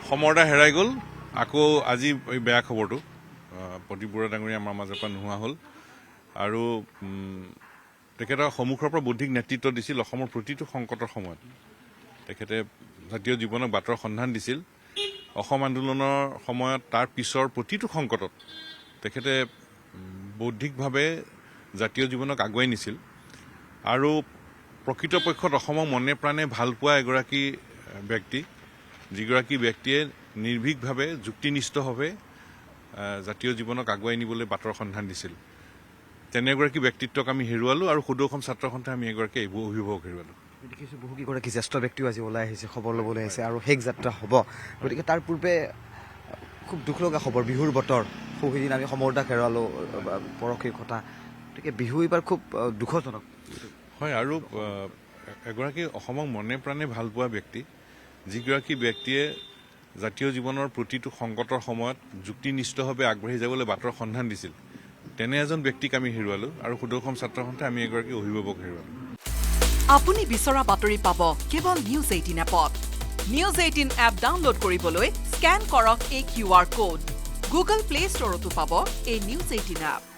সমৰদা হেৰাই গ'ল আকৌ আজি এই বেয়া খবৰটো প্ৰদীপ বৰুৱা ডাঙৰীয়া আমাৰ মাজৰ পৰা নোহোৱা হ'ল আৰু তেখেতৰ সন্মুখৰ পৰা বৌদ্ধিক নেতৃত্ব দিছিল অসমৰ প্ৰতিটো সংকটৰ সময়ত তেখেতে জাতীয় জীৱনক বাটৰ সন্ধান দিছিল অসম আন্দোলনৰ সময়ত তাৰ পিছৰ প্ৰতিটো সংকটত তেখেতে বৌদ্ধিকভাৱে জাতীয় জীৱনক আগুৱাই নিছিল আৰু প্ৰকৃতপক্ষত অসমক মনে প্ৰাণে ভাল পোৱা এগৰাকী ব্যক্তি যিগৰাকী ব্যক্তিয়ে নিৰ্ভীকভাৱে যুক্তিনিষ্ঠভাৱে জাতীয় জীৱনক আগুৱাই নিবলৈ বাটৰ সন্ধান দিছিল তেনে এগৰাকী ব্যক্তিত্বক আমি হেৰুৱালোঁ আৰু সদৌ অসম ছাত্ৰ সন্থাই আমি এগৰাকী অভিভাৱক হেৰুৱালোঁ দেখিছোঁ বহুকেইগৰাকী জ্যেষ্ঠ ব্যক্তিও আজি ওলাই আহিছে খবৰ ল'বলৈ আহিছে আৰু শেষ যাত্ৰা হ'ব গতিকে তাৰ পূৰ্বে খুব দুখ লগা খবৰ বিহুৰ বতৰ সেইদিন আমি সমৰদাক হেৰুৱালোঁ পৰশিৰ কথা গতিকে বিহু এইবাৰ খুব দুখজনক হয় আৰু এগৰাকী অসমক মনে প্ৰাণে ভাল পোৱা ব্যক্তি যিগৰাকী ব্যক্তিয়ে জাতীয় জীৱনৰ প্ৰতিটো সংকটৰ সময়ত যুক্তিনিষ্ঠভাৱে আগবাঢ়ি যাবলৈ বাটৰ সন্ধান দিছিল তেনে এজন ব্যক্তিক আমি হেৰুৱালোঁ আৰু সদৌ অসম ছাত্ৰ সন্থাই আমি এগৰাকী অভিভাৱক হেৰুৱালোঁ আপুনি বিচৰা বাতৰি পাব কেৱল নিউজ 18 এপত নিউজ 18 এপ ডাউনলোড কৰিবলৈ স্কেন কৰক এই QR কোড গুগল প্লে ষ্টৰতো পাব এই নিউজ 18 এপ